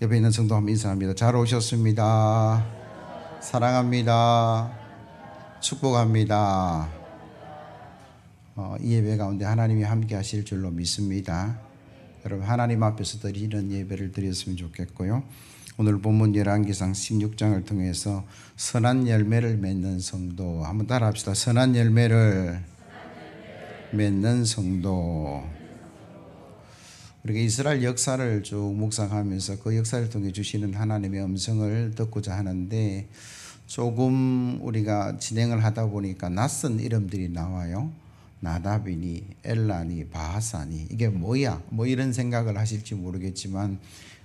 옆에 있는 성도 한번 인사합니다. 잘 오셨습니다. 사랑합니다. 축복합니다. 이 예배 가운데 하나님이 함께 하실 줄로 믿습니다. 여러분 하나님 앞에서 드리는 예배를 드렸으면 좋겠고요. 오늘 본문 열왕기상 16장을 통해서 선한 열매를 맺는 성도 한번 따라합시다. 선한 열매를 맺는 성도. 우리가 이스라엘 역사를 쭉 묵상하면서 그 역사를 통해 주시는 하나님의 음성을 듣고자 하는데 조금 우리가 진행을 하다 보니까 낯선 이름들이 나와요. 나답이니 엘라니 바하사니 이게 뭐야? 뭐 이런 생각을 하실지 모르겠지만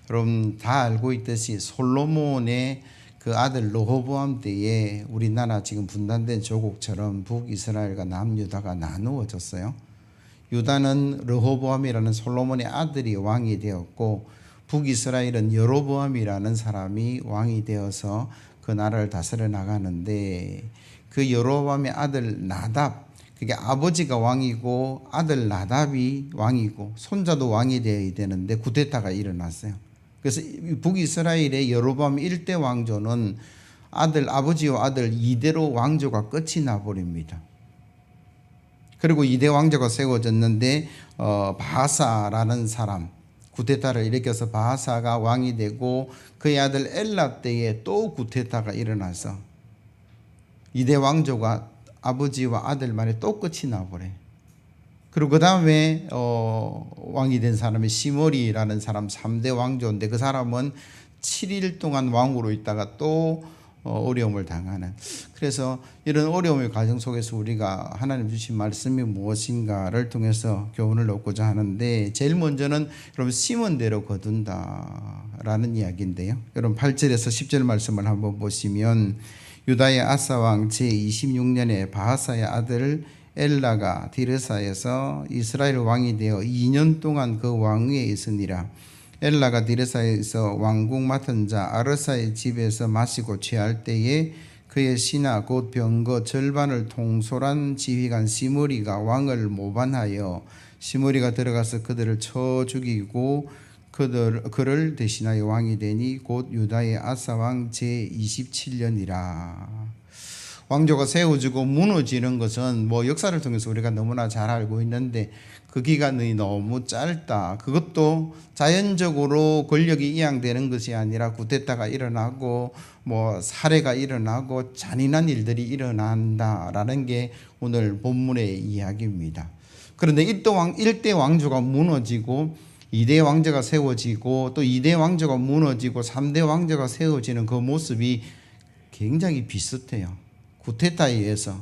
여러분 다 알고 있듯이 솔로몬의 그 아들 르호보암 때에 우리나라 지금 분단된 조국처럼 북이스라엘과 남유다가 나누어졌어요. 유다는 르호보암이라는 솔로몬의 아들이 왕이 되었고 북이스라엘은 여로보암이라는 사람이 왕이 되어서 그 나라를 다스려 나가는데 그 여로보암의 아들 나답, 그게 아버지가 왕이고 아들 나답이 왕이고 손자도 왕이 되어야 되는데 쿠데타가 일어났어요. 그래서 북이스라엘의 여로보암 1대 왕조는 아버지와 아들 2대로 왕조가 끝이 나버립니다. 그리고 2대 왕조가 세워졌는데 바하사라는 사람, 쿠데타를 일으켜서 바하사가 왕이 되고 그의 아들 엘라 때에 또 쿠데타가 일어나서 2대 왕조가 아버지와 아들 만에 또 끝이 나버려요. 그리고 그 다음에 왕이 된 사람이 시므리라는 사람 3대 왕조인데 그 사람은 7일 동안 왕으로 있다가 또 어려움을 당하는. 그래서 이런 어려움의 과정 속에서 우리가 하나님 주신 말씀이 무엇인가를 통해서 교훈을 얻고자 하는데 제일 먼저는 여러분 심은 대로 거둔다라는 이야기인데요. 여러분 8절에서 10절 말씀을 한번 보시면 유다의 아사왕 제26년에 바하사의 아들 엘라가 디르사에서 이스라엘 왕이 되어 2년 동안 그 왕위에 있으니라. 엘라가 디르사에서 왕국 맡은 자 아르사의 집에서 마시고 취할 때에 그의 신하 곧 병거 절반을 통솔한 지휘관 시므리가 왕을 모반하여 시므리가 들어가서 그들을 쳐 죽이고 그를 대신하여 왕이 되니 곧 유다의 아사왕 제27년이라. 왕조가 세워지고 무너지는 것은 뭐 역사를 통해서 우리가 너무나 잘 알고 있는데 그 기간이 너무 짧다. 그것도 자연적으로 권력이 이양되는 것이 아니라 쿠데타가 일어나고 뭐 살해가 일어나고 잔인한 일들이 일어난다라는 게 오늘 본문의 이야기입니다. 그런데 1대 왕조가 무너지고 2대 왕조가 세워지고 또 2대 왕조가 무너지고 3대 왕조가 세워지는 그 모습이 굉장히 비슷해요. 쿠데타에 의해서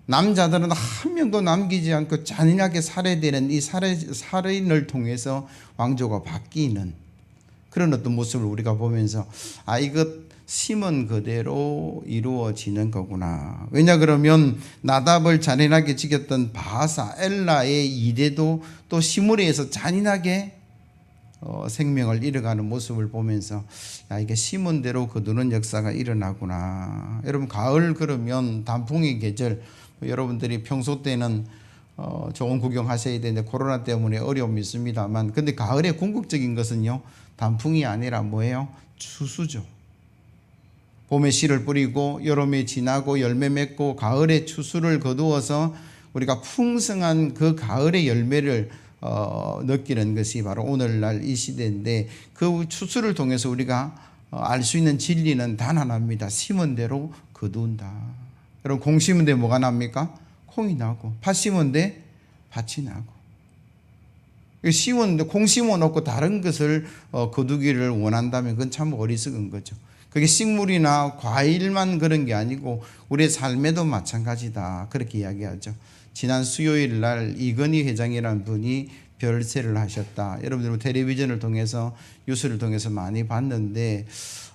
남자들은 한 명도 남기지 않고 잔인하게 살해되는 이 살인을 통해서 왕조가 바뀌는 그런 어떤 모습을 우리가 보면서 이것 심은 그대로 이루어지는 거구나. 왜냐 그러면 나답을 잔인하게 죽였던 바하사 엘라의 2대도 또 시므리에서 잔인하게 생명을 잃어가는 모습을 보면서 이게 심은 대로 거두는 역사가 일어나구나. 여러분 가을 그러면 단풍의 계절, 여러분들이 평소 때는 좋은 구경하셔야 되는데 코로나 때문에 어려움이 있습니다만 근데 가을의 궁극적인 것은요 단풍이 아니라 뭐예요? 추수죠. 봄에 씨를 뿌리고 여름에 지나고 열매 맺고 가을에 추수를 거두어서 우리가 풍성한 그 가을의 열매를 느끼는 것이 바로 오늘날 이 시대인데 그 추수를 통해서 우리가 알 수 있는 진리는 단 하나입니다. 심은 대로 거둔다. 여러분 공 심은 데 뭐가 납니까? 콩이 나고 팥 심은 데 밭이 나고. 콩 심어놓고 다른 것을 거두기를 원한다면 그건 참 어리석은 거죠. 그게 식물이나 과일만 그런 게 아니고 우리의 삶에도 마찬가지다. 그렇게 이야기하죠. 지난 수요일 날 이건희 회장이라는 분이 별세를 하셨다. 여러분들 텔레비전을 통해서 뉴스를 통해서 많이 봤는데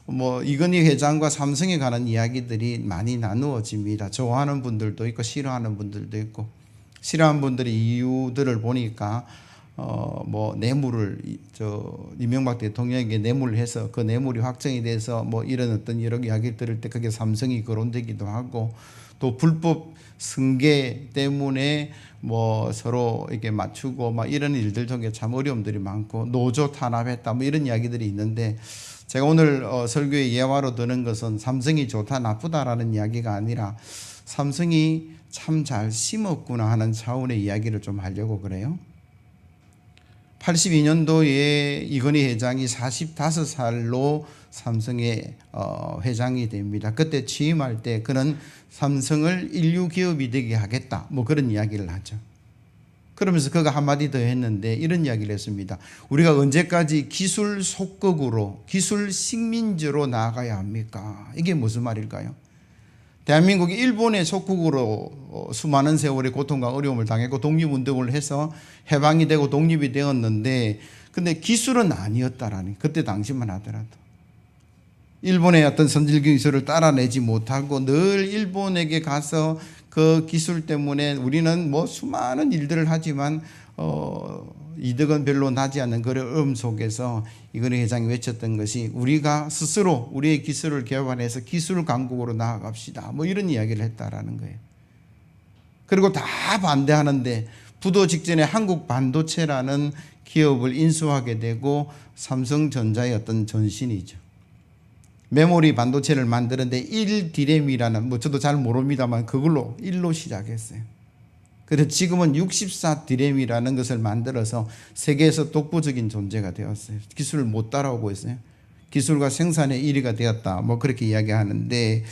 뭐 이건희 회장과 삼성에 관한 이야기들이 많이 나누어집니다. 좋아하는 분들도 있고 싫어하는 분들도 있고 싫어하는 분들의 이유들을 보니까 뭐 뇌물을 이명박 대통령에게 뇌물을 해서 그 뇌물이 확정이 돼서 뭐 이런 어떤 여러 이야기 들을 때 그게 삼성이 거론되기도 하고 또 불법 승계 때문에 뭐 서로 이렇게 맞추고 막 이런 일들 중에 참 어려움들이 많고 노조 탄압했다 뭐 이런 이야기들이 있는데, 제가 오늘 설교의 예화로 드는 것은 삼성이 좋다 나쁘다라는 이야기가 아니라 삼성이 참 잘 심었구나 하는 차원의 이야기를 좀 하려고 그래요. 82년도에 이건희 회장이 45살로 삼성의 회장이 됩니다. 그때 취임할 때 그는 삼성을 인류 기업이 되게 하겠다 뭐 그런 이야기를 하죠. 그러면서 그가 한마디 더 했는데 이런 이야기를 했습니다. 우리가 언제까지 기술 속국으로 기술 식민지로 나아가야 합니까? 이게 무슨 말일까요? 대한민국이 일본의 속국으로 수많은 세월의 고통과 어려움을 당했고 독립운동을 해서 해방이 되고 독립이 되었는데, 근데 기술은 아니었다라니, 그때 당시만 하더라도 일본의 어떤 선질 기술을 따라내지 못하고 늘 일본에게 가서 그 기술 때문에 우리는 뭐 수많은 일들을 하지만 이득은 별로 나지 않는 그런 어려움 속에서 이건희 회장이 외쳤던 것이 우리가 스스로 우리의 기술을 개발해서 기술 강국으로 나아갑시다 뭐 이런 이야기를 했다라는 거예요. 그리고 다 반대하는데 부도 직전에 한국 반도체라는 기업을 인수하게 되고 삼성전자의 어떤 전신이죠. 메모리 반도체를 만드는데 1디램이라는 뭐 저도 잘 모릅니다만 그걸로 1로 시작했어요. 그래서 지금은 64디램이라는 것을 만들어서 세계에서 독보적인 존재가 되었어요. 기술을 못 따라오고 있어요. 기술과 생산의 1위가 되었다 뭐 그렇게 이야기하는데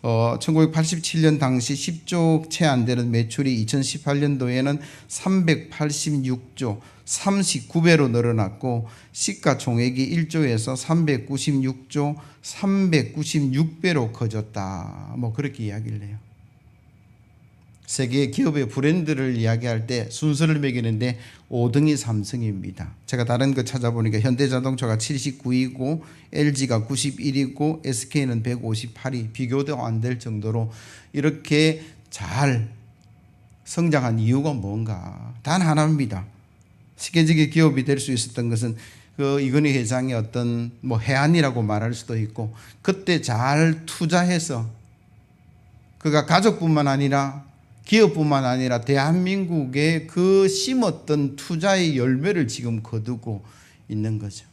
1987년 당시 10조 채 안 되는 매출이 2018년도에는 386조 39배로 늘어났고 시가총액이 1조에서 396조 396배로 커졌다 뭐 그렇게 이야기를 해요. 세계 기업의 브랜드를 이야기할 때 순서를 매기는데 5등이 삼성입니다. 제가 다른 거 찾아보니까 현대자동차가 79위고 LG가 91위고 SK는 158위, 비교도 안 될 정도로 이렇게 잘 성장한 이유가 뭔가? 단 하나입니다. 세계적인 기업이 될 수 있었던 것은 그 이건희 회장의 어떤 뭐 해안이라고 말할 수도 있고, 그때 잘 투자해서 그가 가족뿐만 아니라 기업뿐만 아니라 대한민국에 그 심었던 투자의 열매를 지금 거두고 있는 거죠.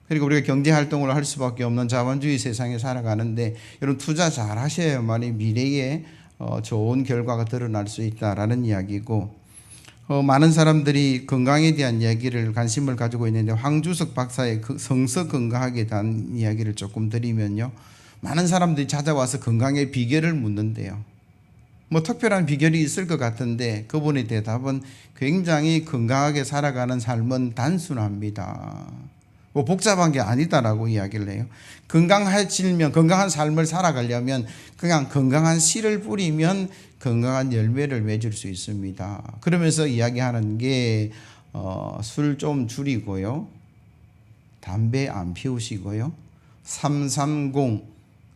그리고 우리가 경제활동을 할 수밖에 없는 자본주의 세상에 살아가는데 여러분 투자 잘 하셔야만이 미래에 좋은 결과가 드러날 수 있다라는 이야기고, 많은 사람들이 건강에 대한 이야기를 관심을 가지고 있는데 황주석 박사의 그 성서 건강학에 대한 이야기를 조금 드리면요, 많은 사람들이 찾아와서 건강의 비결을 묻는데요. 뭐 특별한 비결이 있을 것 같은데 그분의 대답은 굉장히 건강하게 살아가는 삶은 단순합니다. 뭐 복잡한 게 아니다라고 이야기를 해요. 건강해지면, 건강한 삶을 살아가려면 그냥 건강한 씨를 뿌리면 건강한 열매를 맺을 수 있습니다. 그러면서 이야기하는 게 술 좀 줄이고요, 담배 안 피우시고요, 330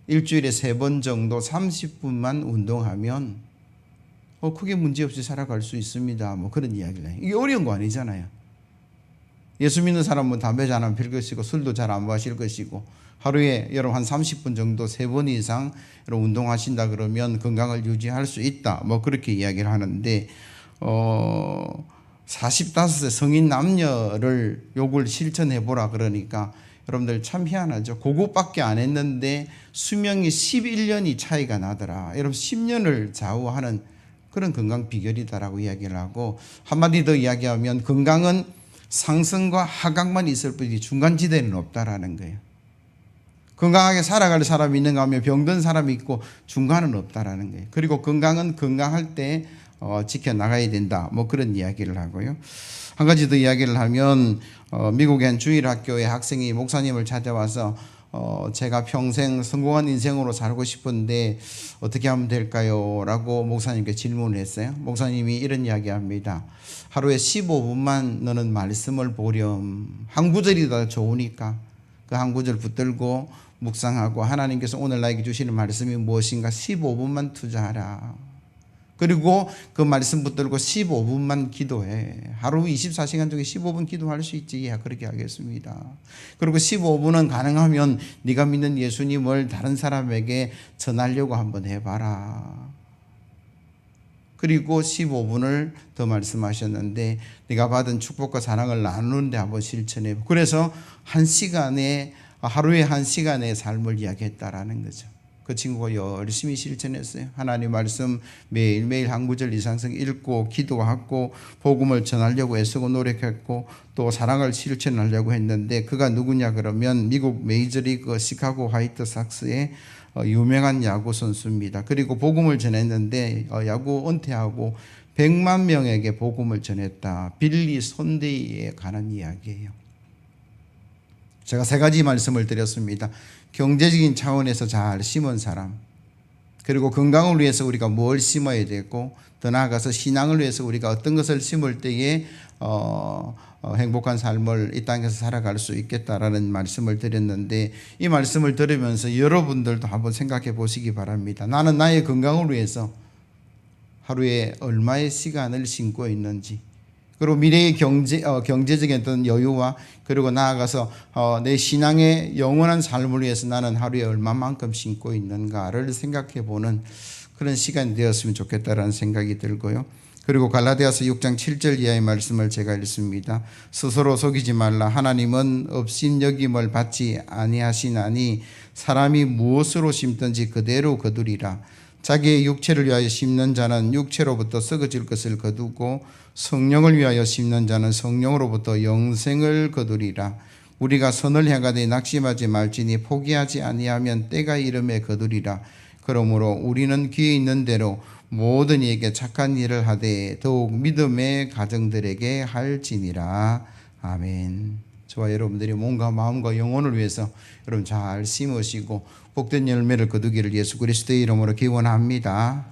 일주일에 3번 정도 30분만 운동하면 크게 문제없이 살아갈 수 있습니다. 뭐 그런 이야기를 해요. 이게 어려운 거 아니잖아요. 예수 믿는 사람은 담배 잘 안 필 것이고 술도 잘 안 마실 것이고 하루에 여러분 한 30분 정도 3번 이상 운동하신다 그러면 건강을 유지할 수 있다. 뭐 그렇게 이야기를 하는데 45세 성인 남녀를 요걸 실천해 보라 그러니까 여러분들 참 희한하죠. 그것밖에 안 했는데 수명이 11년이 차이가 나더라. 여러분 10년을 좌우하는 그런 건강 비결이다라고 이야기를 하고, 한마디 더 이야기하면 건강은 상승과 하강만 있을 뿐이지 중간지대는 없다라는 거예요. 건강하게 살아갈 사람이 있는가 하면 병든 사람이 있고 중간은 없다라는 거예요. 그리고 건강은 건강할 때 지켜나가야 된다 뭐 그런 이야기를 하고요. 한 가지 더 이야기를 하면 미국의 한 주일학교의 학생이 목사님을 찾아와서 제가 평생 성공한 인생으로 살고 싶은데 어떻게 하면 될까요? 라고 목사님께 질문을 했어요. 목사님이 이런 이야기합니다. 하루에 15분만 너는 말씀을 보렴. 한 구절이 더 좋으니까 그 한 구절 붙들고 묵상하고 하나님께서 오늘 나에게 주시는 말씀이 무엇인가 15분만 투자하라. 그리고 그 말씀 붙들고 15분만 기도해. 하루 24시간 중에 15분 기도할 수 있지. 그렇게 하겠습니다. 그리고 15분은 가능하면 네가 믿는 예수님을 다른 사람에게 전하려고 한번 해봐라. 그리고 15분을 더 말씀하셨는데 네가 받은 축복과 사랑을 나누는데 한번 실천해. 그래서 하루에 1시간의 삶을 이야기했다라는 거죠. 그 친구가 열심히 실천했어요. 하나님 말씀 매일매일 한 구절 이상씩 읽고 기도하고 복음을 전하려고 애쓰고 노력했고 또 사랑을 실천하려고 했는데 그가 누구냐 그러면 미국 메이저리그 시카고 화이트삭스의 유명한 야구 선수입니다. 그리고 복음을 전했는데 야구 은퇴하고 100만 명에게 복음을 전했다. 빌리 손데이에 관한 이야기예요. 제가 3가지 말씀을 드렸습니다. 경제적인 차원에서 잘 심은 사람, 그리고 건강을 위해서 우리가 뭘 심어야 되고, 더 나아가서 신앙을 위해서 우리가 어떤 것을 심을 때에 행복한 삶을 이 땅에서 살아갈 수 있겠다라는 말씀을 드렸는데, 이 말씀을 들으면서 여러분들도 한번 생각해 보시기 바랍니다. 나는 나의 건강을 위해서 하루에 얼마의 시간을 심고 있는지, 그리고 미래의 경제적인 어떤 여유와 그리고 나아가서 내 신앙의 영원한 삶을 위해서 나는 하루에 얼마만큼 심고 있는가를 생각해 보는 그런 시간이 되었으면 좋겠다라는 생각이 들고요. 그리고 갈라디아서 6장 7절 이하의 말씀을 제가 읽습니다. 스스로 속이지 말라. 하나님은 업신여김을 받지 아니하시나니 사람이 무엇으로 심든지 그대로 거두리라. 자기의 육체를 위하여 심는 자는 육체로부터 썩어질 것을 거두고 성령을 위하여 심는 자는 성령으로부터 영생을 거두리라. 우리가 선을 행하되 낙심하지 말지니 포기하지 아니하면 때가 이름에 거두리라. 그러므로 우리는 귀에 있는 대로 모든 이에게 착한 일을 하되 더욱 믿음의 가정들에게 할지니라. 아멘. 저와 여러분들이 몸과 마음과 영혼을 위해서 여러분 잘 심으시고 복된 열매를 거두기를 예수 그리스도의 이름으로 기원합니다.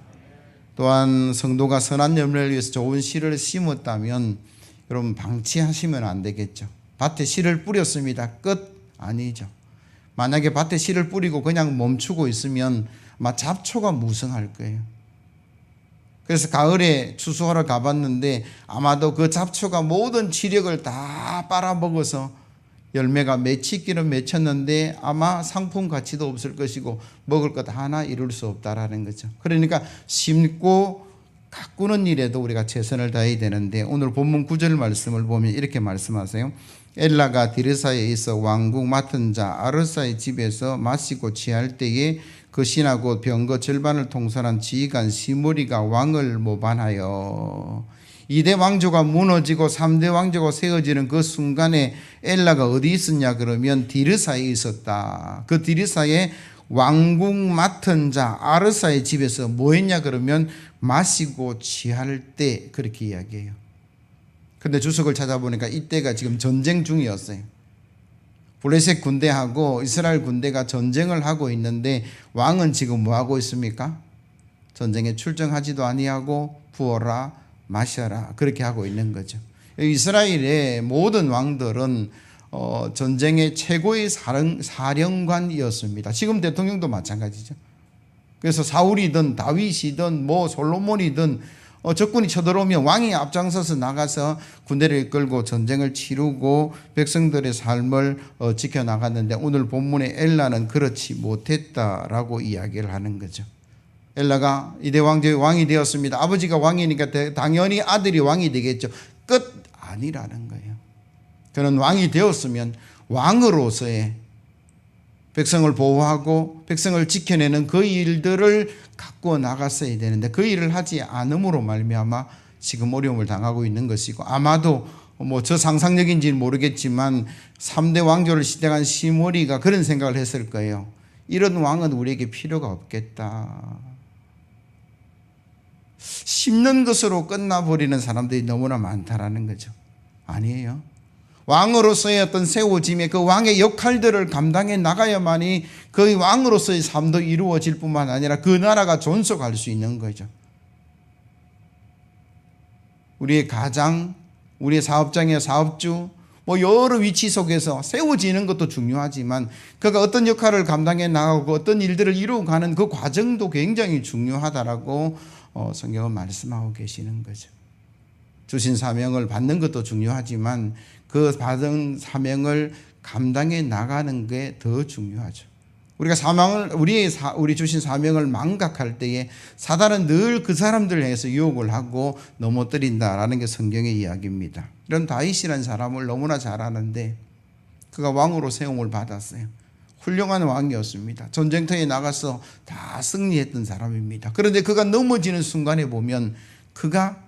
또한 성도가 선한 열매를 위해서 좋은 씨를 심었다면 여러분 방치하시면 안 되겠죠. 밭에 씨를 뿌렸습니다. 끝? 아니죠. 만약에 밭에 씨를 뿌리고 그냥 멈추고 있으면 아마 잡초가 무성할 거예요. 그래서 가을에 추수하러 가봤는데 아마도 그 잡초가 모든 지력을 다 빨아먹어서 열매가 맺히기는 맺혔는데 아마 상품 가치도 없을 것이고 먹을 것 하나 이룰 수 없다라는 거죠. 그러니까 심고 가꾸는 일에도 우리가 최선을 다해야 되는데, 오늘 본문 9절 말씀을 보면 이렇게 말씀하세요. 엘라가 디르사에 있어 왕궁 맡은 자 아르사의 집에서 마시고 취할 때에 그 신하고 병거 절반을 통솔한 지휘관 시므리가 왕을 모반하여 2대 왕조가 무너지고 3대 왕조가 세워지는 그 순간에 엘라가 어디 있었냐 그러면 디르사에 있었다. 그 디르사의 왕궁 맡은 자 아르사의 집에서 뭐 했냐 그러면 마시고 취할 때, 그렇게 이야기해요. 근데 주석을 찾아보니까 이때가 지금 전쟁 중이었어요. 블레셋 군대하고 이스라엘 군대가 전쟁을 하고 있는데 왕은 지금 뭐 하고 있습니까? 전쟁에 출정하지도 아니하고 부어라 마셔라 그렇게 하고 있는 거죠. 이스라엘의 모든 왕들은 전쟁의 최고의 사령관이었습니다. 지금 대통령도 마찬가지죠. 그래서 사울이든 다윗이든 솔로몬이든 적군이 쳐들어오면 왕이 앞장서서 나가서 군대를 이끌고 전쟁을 치르고 백성들의 삶을 지켜나갔는데, 오늘 본문의 엘라는 그렇지 못했다라고 이야기를 하는 거죠. 엘라가 2대 왕조의 왕이 되었습니다. 아버지가 왕이니까 당연히 아들이 왕이 되겠죠. 끝? 아니라는 거예요. 그는 왕이 되었으면 왕으로서의 백성을 보호하고 백성을 지켜내는 그 일들을 갖고 나갔어야 되는데 그 일을 하지 않음으로 말미암아 지금 어려움을 당하고 있는 것이고, 아마도 저 상상력인지는 모르겠지만 3대 왕조를 시작한 시므리가 그런 생각을 했을 거예요. 이런 왕은 우리에게 필요가 없겠다. 심는 것으로 끝나버리는 사람들이 너무나 많다라는 거죠. 아니에요. 왕으로서의 어떤 세워짐의 그 왕의 역할들을 감당해 나가야만이 그 왕으로서의 삶도 이루어질 뿐만 아니라 그 나라가 존속할 수 있는 거죠. 우리의 가장, 우리의 사업장의 사업주, 여러 위치 속에서 세워지는 것도 중요하지만 그가 어떤 역할을 감당해 나가고 어떤 일들을 이루어가는 그 과정도 굉장히 중요하다라고 성경은 말씀하고 계시는 거죠. 주신 사명을 받는 것도 중요하지만 그 받은 사명을 감당해 나가는 게 더 중요하죠. 우리 주신 사명을 망각할 때에 사단은 늘 그 사람들을 향해서 유혹을 하고 넘어뜨린다라는 게 성경의 이야기입니다. 이런 다윗이라는 사람을 너무나 잘 아는데 그가 왕으로 세움을 받았어요. 훌륭한 왕이었습니다. 전쟁터에 나가서 다 승리했던 사람입니다. 그런데 그가 넘어지는 순간에 보면 그가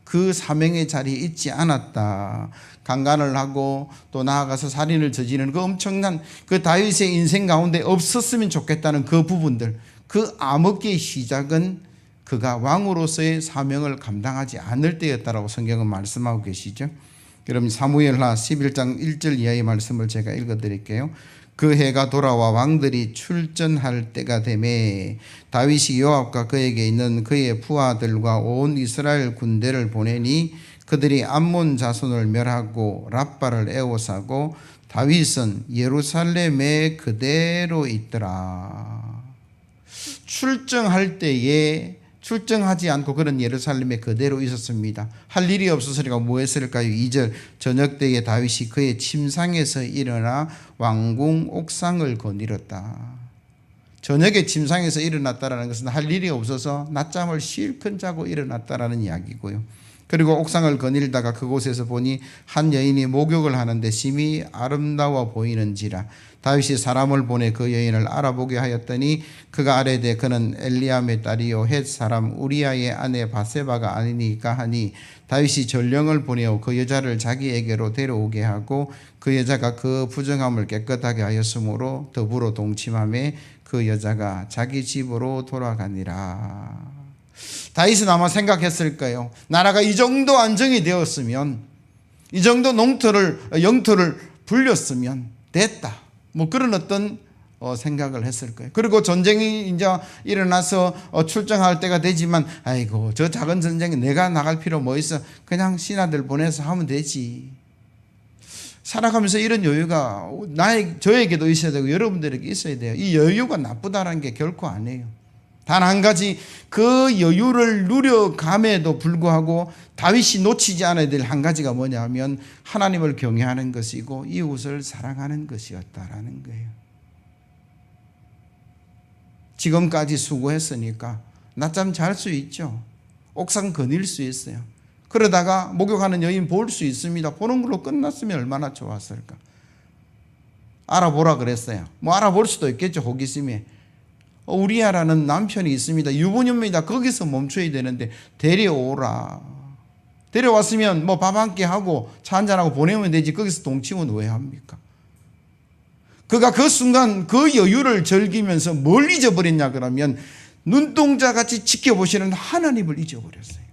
그 사명의 자리에 있지 않았다. 강간을 하고 또 나아가서 살인을 저지르는 그 엄청난 그 다윗의 인생 가운데 없었으면 좋겠다는 그 부분들, 그 암흑기의 시작은 그가 왕으로서의 사명을 감당하지 않을 때였다라고 성경은 말씀하고 계시죠. 여러분 사무엘하 11장 1절 이하의 말씀을 제가 읽어드릴게요. 그 해가 돌아와 왕들이 출전할 때가 되매 다윗이 요압과 그에게 있는 그의 부하들과 온 이스라엘 군대를 보내니 그들이 암몬 자손을 멸하고 랍바를 에워싸고 다윗은 예루살렘에 그대로 있더라. 출정하지 않고 그런 예루살렘에 그대로 있었습니다. 할 일이 없었으니까 뭐 했을까요? 2절 저녁 때에 다윗이 그의 침상에서 일어나 왕궁 옥상을 거닐었다. 저녁에 침상에서 일어났다라는 것은 할 일이 없어서 낮잠을 실컷 자고 일어났다라는 이야기고요. 그리고 옥상을 거닐다가 그곳에서 보니 한 여인이 목욕을 하는데 심히 아름다워 보이는지라 다윗이 사람을 보내 그 여인을 알아보게 하였더니 그가 아뢰되 그는 엘리암의 딸이요 헷 사람 우리아의 아내 바세바가 아니니까 하니 다윗이 전령을 보내어 그 여자를 자기에게로 데려오게 하고 그 여자가 그 부정함을 깨끗하게 하였으므로 더불어 동침하며 그 여자가 자기 집으로 돌아가니라. 다윗은 아마 생각했을 거예요. 나라가 이 정도 안정이 되었으면, 이 정도 영토를 불렸으면 됐다. 뭐 그런 어떤 생각을 했을 거예요. 그리고 전쟁이 이제 일어나서 출정할 때가 되지만 아이고 저 작은 전쟁에 내가 나갈 필요 뭐 있어. 그냥 신하들 보내서 하면 되지. 살아가면서 이런 여유가 저에게도 있어야 되고 여러분들에게 있어야 돼요. 이 여유가 나쁘다는 게 결코 아니에요. 단 한 가지 그 여유를 누려감에도 불구하고 다윗이 놓치지 않아야 될 한 가지가 뭐냐면 하나님을 경외하는 것이고 이웃을 사랑하는 것이었다라는 거예요. 지금까지 수고했으니까 낮잠 잘 수 있죠. 옥상 거닐 수 있어요. 그러다가 목욕하는 여인 볼 수 있습니다. 보는 걸로 끝났으면 얼마나 좋았을까. 알아보라 그랬어요. 뭐 알아볼 수도 있겠죠. 호기심에. 우리아라는 남편이 있습니다. 유부녀입니다. 거기서 멈춰야 되는데 데려오라. 데려왔으면 뭐 밥 한 끼 하고 차 한잔하고 보내면 되지. 거기서 동침은 왜 합니까? 그가 그 순간 그 여유를 즐기면서 뭘 잊어버렸냐 그러면 눈동자같이 지켜보시는 하나님을 잊어버렸어요.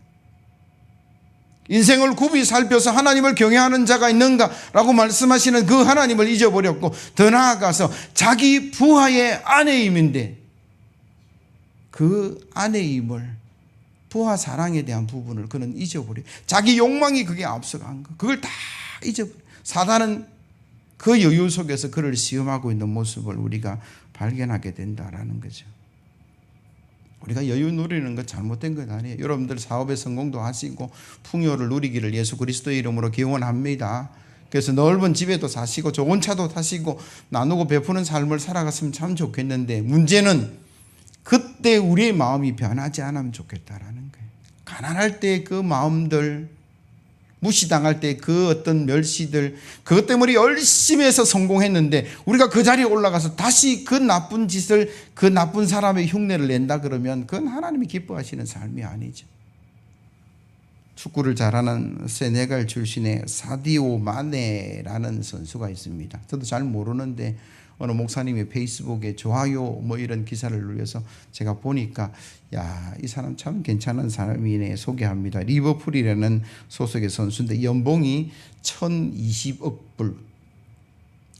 인생을 굽이 살펴서 하나님을 경외하는 자가 있는가라고 말씀하시는 그 하나님을 잊어버렸고 더 나아가서 자기 부하의 아내임인데 그 아내임을 부하 사랑에 대한 부분을 그는 잊어버려. 자기 욕망이 그게 앞서간 거. 그걸 다 잊어버려. 사단은 그 여유 속에서 그를 시험하고 있는 모습을 우리가 발견하게 된다라는 거죠. 우리가 여유 누리는 것 잘못된 것 아니에요. 여러분들 사업에 성공도 하시고 풍요를 누리기를 예수 그리스도의 이름으로 기원합니다. 그래서 넓은 집에도 사시고 좋은 차도 타시고 나누고 베푸는 삶을 살아갔으면 참 좋겠는데 문제는 그때 우리의 마음이 변하지 않으면 좋겠다라는 거예요. 가난할 때 그 마음들, 무시당할 때 그 어떤 멸시들, 그것 때문에 열심히 해서 성공했는데 우리가 그 자리에 올라가서 다시 그 나쁜 짓을, 그 나쁜 사람의 흉내를 낸다 그러면 그건 하나님이 기뻐하시는 삶이 아니죠. 축구를 잘하는 세네갈 출신의 사디오 마네라는 선수가 있습니다. 저도 잘 모르는데 어느 목사님이 페이스북에 좋아요 뭐 이런 기사를 눌려서 제가 보니까 야, 이 사람 참 괜찮은 사람이네 소개합니다. 리버풀이라는 소속의 선수인데 연봉이 1020억 불,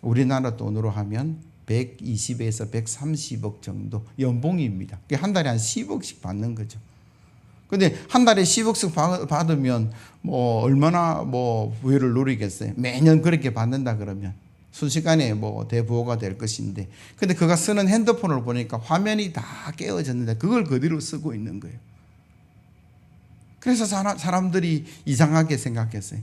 우리나라 돈으로 하면 120에서 130억 정도 연봉입니다. 한 달에 한 10억씩 받는 거죠. 근데 한 달에 10억씩 받으면 뭐 얼마나 뭐 부유를 누리겠어요. 매년 그렇게 받는다 그러면 순식간에 뭐 대부호가 될 것인데, 근데 그가 쓰는 핸드폰을 보니까 화면이 다 깨어졌는데 그걸 그대로 쓰고 있는 거예요. 그래서 사람들이 이상하게 생각했어요.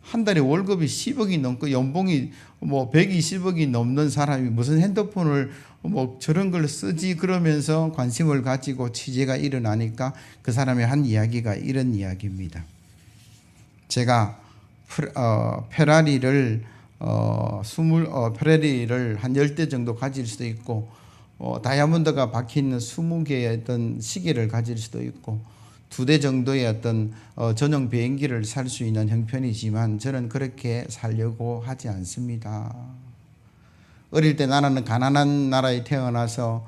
한 달에 월급이 10억이 넘고 연봉이 뭐 120억이 넘는 사람이 무슨 핸드폰을 뭐 저런 걸 쓰지 그러면서 관심을 가지고 취재가 일어나니까 그 사람이 한 이야기가 이런 이야기입니다. 제가 페라리를 페라리를 한 10대 정도 가질 수도 있고 다이아몬드가 박혀 있는 20개의 어떤 시계를 가질 수도 있고 2대 정도의 어떤 전용 비행기를 살 수 있는 형편이지만 저는 그렇게 살려고 하지 않습니다. 어릴 때 나는 가난한 나라에 태어나서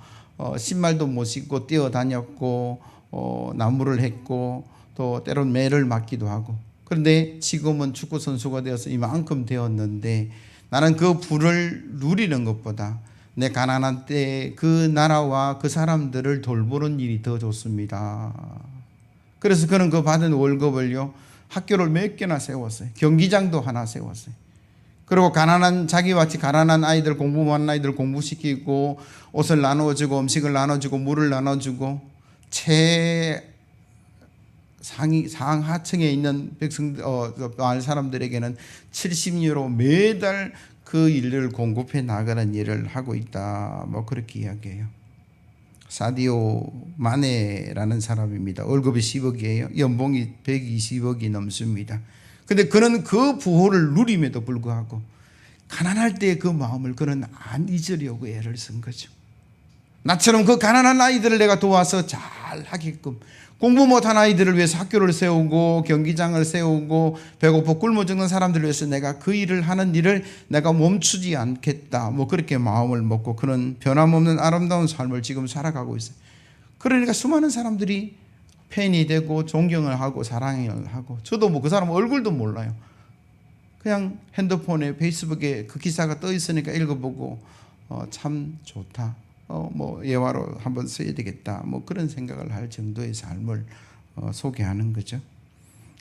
신발도 못 신고 뛰어다녔고 나무를 했고 또 때론 매를 맞기도 하고, 그런데 지금은 축구 선수가 되어서 이만큼 되었는데 나는 그 부를 누리는 것보다 내 가난한 때 그 나라와 그 사람들을 돌보는 일이 더 좋습니다. 그래서 그는 그 받은 월급을요 학교를 몇 개나 세웠어요. 경기장도 하나 세웠어요. 그리고 자기와 같이 가난한 아이들, 공부 못하는 아이들 공부시키고 옷을 나눠주고 음식을 나눠주고 물을 나눠주고 상하층에 있는 마을 사람들에게는 70유로 매달 그 일을 공급해 나가는 일을 하고 있다. 뭐 그렇게 이야기해요. 사디오 마네라는 사람입니다. 월급이 10억이에요. 연봉이 120억이 넘습니다. 근데 그는 그 부호를 누림에도 불구하고 가난할 때의 그 마음을 그는 안 잊으려고 애를 쓴 거죠. 나처럼 그 가난한 아이들을 내가 도와서 잘 하게끔, 공부 못한 아이들을 위해서 학교를 세우고 경기장을 세우고 배고파 굶어 죽는 사람들을 위해서 내가 그 일을 하는 일을 내가 멈추지 않겠다. 뭐 그렇게 마음을 먹고 그는 변함없는 아름다운 삶을 지금 살아가고 있어요. 그러니까 수많은 사람들이 팬이 되고 존경을 하고 사랑을 하고, 저도 뭐 그 사람 얼굴도 몰라요. 그냥 핸드폰에 페이스북에 그 기사가 떠 있으니까 읽어보고 참 좋다. 뭐 예화로 한번 써야 되겠다. 뭐 그런 생각을 할 정도의 삶을 소개하는 거죠.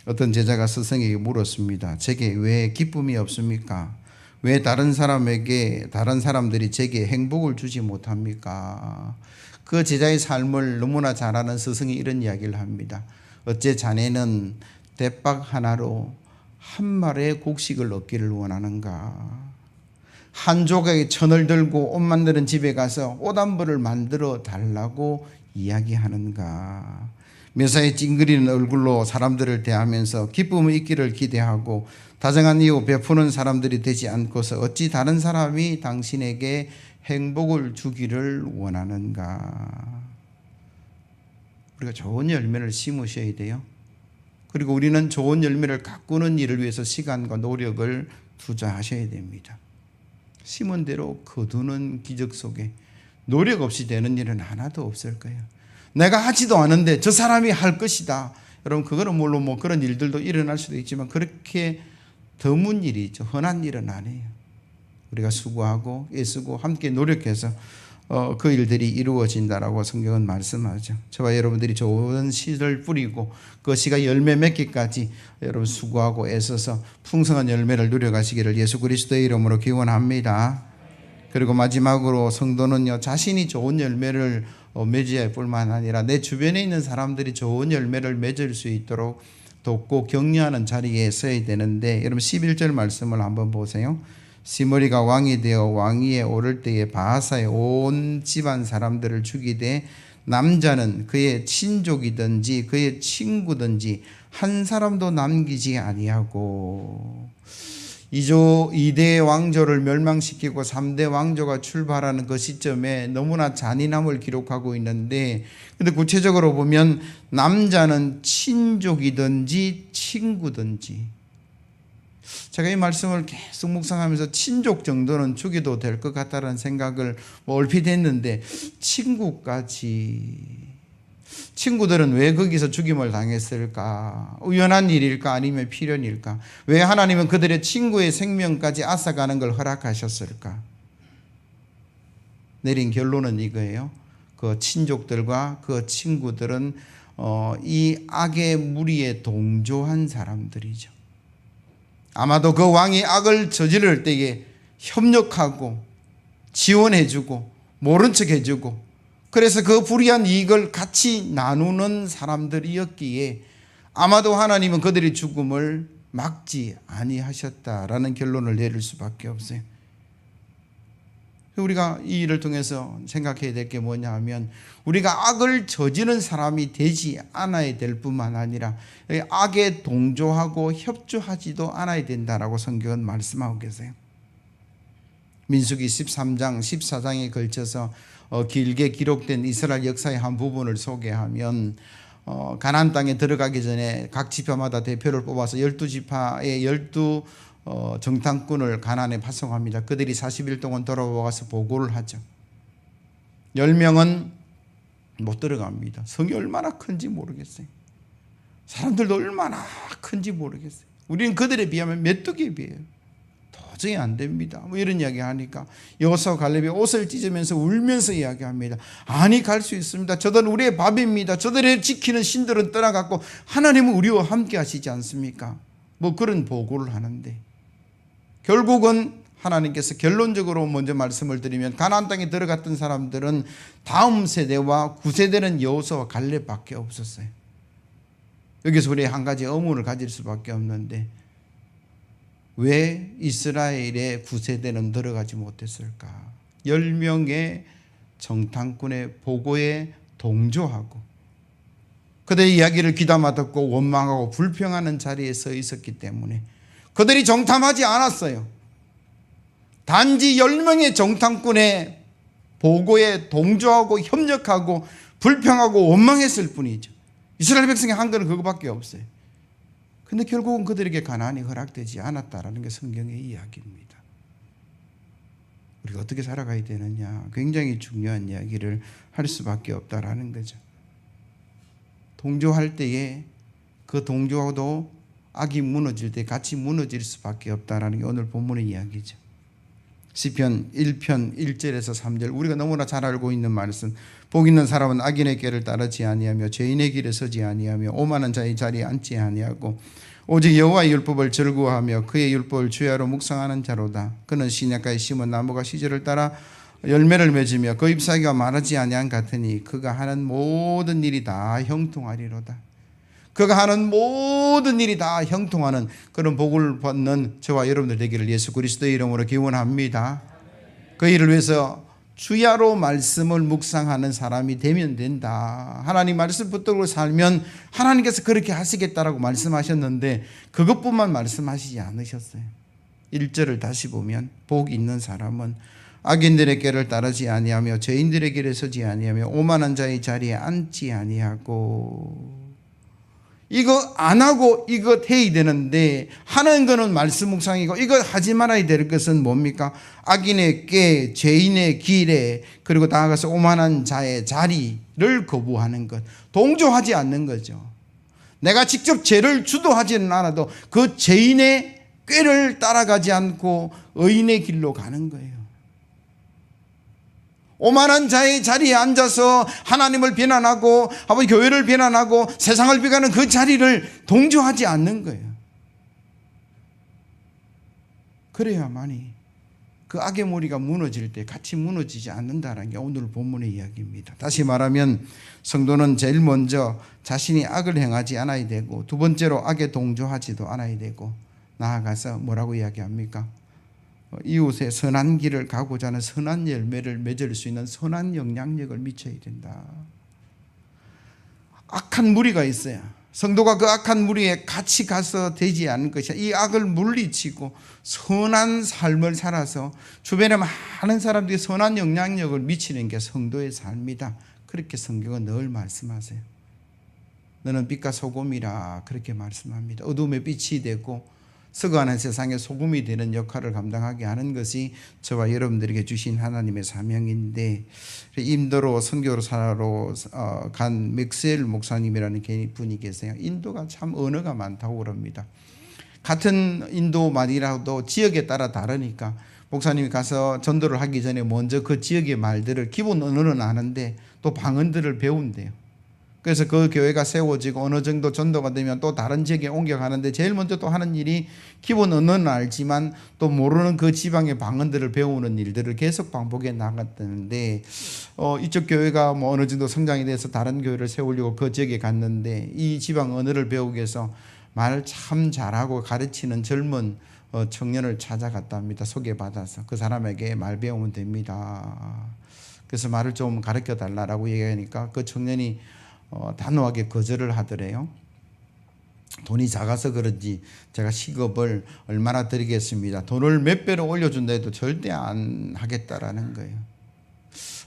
어떤 제자가 스승에게 물었습니다. 제게 왜 기쁨이 없습니까? 왜 다른 사람들이 제게 행복을 주지 못합니까? 그 제자의 삶을 너무나 잘 아는 스승이 이런 이야기를 합니다. 어째 자네는 대박 하나로 한 마리의 곡식을 얻기를 원하는가? 한 조각의 천을 들고 옷 만드는 집에 가서 옷 한 벌을 만들어 달라고 이야기하는가? 묘사에 찡그리는 얼굴로 사람들을 대하면서 기쁨이 있기를 기대하고 다정한 이유 베푸는 사람들이 되지 않고서 어찌 다른 사람이 당신에게 행복을 주기를 원하는가? 우리가 좋은 열매를 심으셔야 돼요. 그리고 우리는 좋은 열매를 가꾸는 일을 위해서 시간과 노력을 투자하셔야 됩니다. 심은 대로 거두는 기적 속에 노력 없이 되는 일은 하나도 없을 거예요. 내가 하지도 않은데 저 사람이 할 것이다. 여러분, 그거는 물론 뭐 그런 일들도 일어날 수도 있지만 그렇게 드문 일이죠. 흔한 일은 아니에요. 우리가 수고하고 애쓰고 함께 노력해서 그 일들이 이루어진다라고 성경은 말씀하죠. 저와 여러분들이 좋은 씨를 뿌리고 그 씨가 열매 맺기까지 여러분 수고하고 애써서 풍성한 열매를 누려가시기를 예수 그리스도의 이름으로 기원합니다. 그리고 마지막으로 성도는요, 자신이 좋은 열매를 맺어야 할 뿐만 아니라 내 주변에 있는 사람들이 좋은 열매를 맺을 수 있도록 돕고 격려하는 자리에 서야 되는데, 여러분 11절 말씀을 한번 보세요. 시므리가 왕이 되어 왕위에 오를 때에 바하사의 온 집안 사람들을 죽이되 남자는 그의 친족이든지 그의 친구든지 한 사람도 남기지 아니하고, 2대 왕조를 멸망시키고 3대 왕조가 출발하는 그 시점에 너무나 잔인함을 기록하고 있는데, 근데 구체적으로 보면 남자는 친족이든지 친구든지, 제가 이 말씀을 계속 묵상하면서 친족 정도는 죽여도 될 것 같다는 생각을 얼핏 했는데, 친구들은 왜 거기서 죽임을 당했을까? 우연한 일일까? 아니면 필연일까? 왜 하나님은 그들의 친구의 생명까지 앗아가는 걸 허락하셨을까? 내린 결론은 이거예요. 그 친족들과 그 친구들은 이 악의 무리에 동조한 사람들이죠. 아마도 그 왕이 악을 저지를 때에 협력하고 지원해주고 모른 척 해주고, 그래서 그 불의한 이익을 같이 나누는 사람들이었기에 아마도 하나님은 그들의 죽음을 막지 아니하셨다라는 결론을 내릴 수밖에 없어요. 우리가 이 일을 통해서 생각해야 될 게 뭐냐 하면, 우리가 악을 저지른 사람이 되지 않아야 될 뿐만 아니라 악에 동조하고 협조하지도 않아야 된다라고 성경은 말씀하고 계세요. 민수기 13장 14장에 걸쳐서 길게 기록된 이스라엘 역사의 한 부분을 소개하면, 가나안 땅에 들어가기 전에 각 지파마다 대표를 뽑아서 12지파의 12 정탐꾼을 가나안에 파송합니다. 그들이 40일 동안 돌아와서 보고를 하죠. 10명은 못 들어갑니다. 성이 얼마나 큰지 모르겠어요. 사람들도 얼마나 큰지 모르겠어요. 우리는 그들에 비하면 메뚜기에 비해요. 도저히 안 됩니다. 뭐 이런 이야기 하니까 여호수아 갈렙이 옷을 찢으면서 울면서 이야기합니다. 아니, 갈 수 있습니다. 저들은 우리의 밥입니다. 저들을 지키는 신들은 떠나갔고 하나님은 우리와 함께 하시지 않습니까? 뭐 그런 보고를 하는데, 결국은 하나님께서 결론적으로 먼저 말씀을 드리면, 가나안 땅에 들어갔던 사람들은 다음 세대와 구세대는 여호수아와 갈렙밖에 없었어요. 여기서 우리 한 가지 의문을 가질 수밖에 없는데, 왜 이스라엘의 구세대는 들어가지 못했을까? 10명의 정탐꾼의 보고에 동조하고 그들의 이야기를 귀담아 듣고 원망하고 불평하는 자리에 서 있었기 때문에 그들이 정탐하지 않았어요. 단지 10명의 정탐꾼의 보고에 동조하고 협력하고 불평하고 원망했을 뿐이죠. 이스라엘 백성이 한 거는 그거밖에 없어요. 근데 결국은 그들에게 가나안이 허락되지 않았다라는 게 성경의 이야기입니다. 우리가 어떻게 살아가야 되느냐, 굉장히 중요한 이야기를 할 수밖에 없다라는 거죠. 동조할 때에 그 동조도 악이 무너질 때 같이 무너질 수밖에 없다라는 게 오늘 본문의 이야기죠. 시편 1편 1절에서 3절, 우리가 너무나 잘 알고 있는 말씀. 복 있는 사람은 악인의 길을 따르지 아니하며 죄인의 길에 서지 아니하며 오만한 자의 자리에 앉지 아니하고 오직 여호와의 율법을 즐거워하며 그의 율법을 주야로 묵상하는 자로다. 그는 시냇가에 심은 나무가 시절을 따라 열매를 맺으며 그 잎사귀가 마르지 아니한 같으니 그가 하는 모든 일이 다 형통하리로다. 그가 하는 모든 일이 다 형통하는 그런 복을 받는 저와 여러분들 되기를 예수 그리스도의 이름으로 기원합니다. 그 일을 위해서 주야로 말씀을 묵상하는 사람이 되면 된다. 하나님 말씀 붙들고 살면 하나님께서 그렇게 하시겠다라고 말씀하셨는데 그것뿐만 말씀하시지 않으셨어요. 1절을 다시 보면, 복 있는 사람은 악인들의 길을 따르지 아니하며 죄인들의 길에 서지 아니하며 오만한 자의 자리에 앉지 아니하고. 이거 안 하고 이거 해야 되는데 하는 거는 말씀 묵상이고, 이거 하지 말아야 될 것은 뭡니까? 악인의 꾀, 죄인의 길에, 그리고 나아가서 오만한 자의 자리를 거부하는 것, 동조하지 않는 거죠. 내가 직접 죄를 주도하지는 않아도 그 죄인의 꾀를 따라가지 않고 의인의 길로 가는 거예요. 오만한 자의 자리에 앉아서 하나님을 비난하고 아버지 교회를 비난하고 세상을 비난하는 그 자리를 동조하지 않는 거예요. 그래야만이 그 악의 무리가 무너질 때 같이 무너지지 않는다는 게 오늘 본문의 이야기입니다. 다시 말하면 성도는 제일 먼저 자신이 악을 행하지 않아야 되고, 두 번째로 악에 동조하지도 않아야 되고, 나아가서 뭐라고 이야기합니까? 이웃의 선한 길을 가고자 하는 선한 열매를 맺을 수 있는 선한 영향력을 미쳐야 된다. 악한 무리가 있어요. 성도가 그 악한 무리에 같이 가서 되지 않을 것이야. 이 악을 물리치고 선한 삶을 살아서 주변에 많은 사람들이 선한 영향력을 미치는 게 성도의 삶이다. 그렇게 성경은 늘 말씀하세요. 너는 빛과 소금이라 그렇게 말씀합니다. 어둠의 빛이 되고 썩어가는 세상에 소금이 되는 역할을 감당하게 하는 것이 저와 여러분들에게 주신 하나님의 사명인데, 인도로 선교사로 간 맥스웰 목사님이라는 분이 계세요. 인도가 참 언어가 많다고 그럽니다. 같은 인도 말이라도 지역에 따라 다르니까 목사님이 가서 전도를 하기 전에 먼저 그 지역의 말들을, 기본 언어는 아는데 또 방언들을 배운대요. 그래서 그 교회가 세워지고 어느 정도 전도가 되면 또 다른 지역에 옮겨가는데 제일 먼저 또 하는 일이, 기본 언어는 알지만 또 모르는 그 지방의 방언들을 배우는 일들을 계속 반복해 나갔다는데, 이쪽 교회가 뭐 어느 정도 성장이 돼서 다른 교회를 세우려고 그 지역에 갔는데 이 지방 언어를 배우기 위해서 말 참 잘하고 가르치는 젊은 청년을 찾아갔답니다. 소개받아서 그 사람에게 말 배우면 됩니다. 그래서 말을 좀 가르쳐 달라고 얘기하니까 그 청년이 단호하게 거절을 하더래요. 돈이 작아서 그런지 제가 시급을 얼마나 드리겠습니다. 돈을 몇 배로 올려준다 해도 절대 안 하겠다라는 거예요.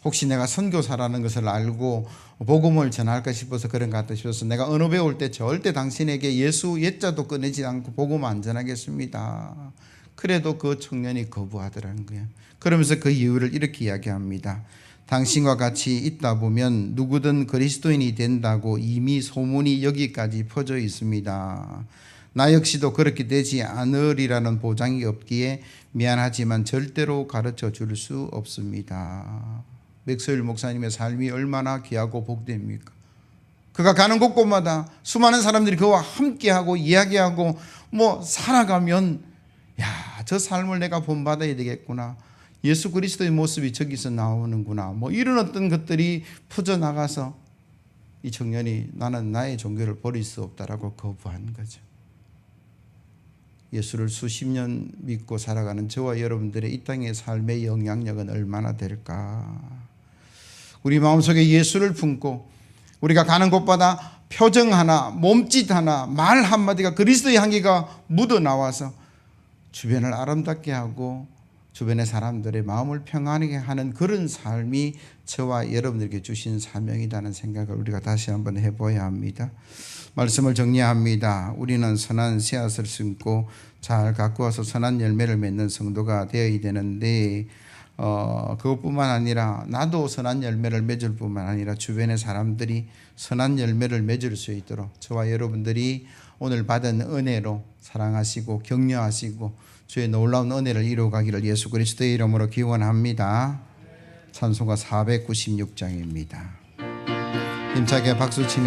혹시 내가 선교사라는 것을 알고 복음을 전할까 싶어서 그런 것 같다 싶어서 내가 언어 배울 때 절대 당신에게 예수 옛자도 꺼내지 않고 복음 안 전하겠습니다. 그래도 그 청년이 거부하더라는 거예요. 그러면서 그 이유를 이렇게 이야기합니다. 당신과 같이 있다 보면 누구든 그리스도인이 된다고 이미 소문이 여기까지 퍼져 있습니다. 나 역시도 그렇게 되지 않으리라는 보장이 없기에 미안하지만 절대로 가르쳐 줄 수 없습니다. 맥스웰 목사님의 삶이 얼마나 귀하고 복됩니까? 그가 가는 곳곳마다 수많은 사람들이 그와 함께하고 이야기하고 살아가면 저 삶을 내가 본받아야 되겠구나. 예수 그리스도의 모습이 저기서 나오는구나. 이런 어떤 것들이 퍼져나가서 이 청년이 나는 나의 종교를 버릴 수 없다라고 거부한 거죠. 예수를 수십 년 믿고 살아가는 저와 여러분들의 이 땅의 삶의 영향력은 얼마나 될까? 우리 마음속에 예수를 품고 우리가 가는 곳마다 표정 하나, 몸짓 하나, 말 한마디가 그리스도의 향기가 묻어나와서 주변을 아름답게 하고 주변의 사람들의 마음을 평안하게 하는 그런 삶이 저와 여러분들에게 주신 사명이라는 생각을 우리가 다시 한번 해봐야 합니다. 말씀을 정리합니다. 우리는 선한 씨앗을 심고 잘 가꾸어서 선한 열매를 맺는 성도가 되어야 되는데 그것뿐만 아니라 나도 선한 열매를 맺을 뿐만 아니라 주변의 사람들이 선한 열매를 맺을 수 있도록 저와 여러분들이 오늘 받은 은혜로 사랑하시고 격려하시고 주의 놀라운 은혜를 이루어가기를 예수 그리스도의 이름으로 기원합니다. 찬송가 496장입니다. 힘차게 박수 치며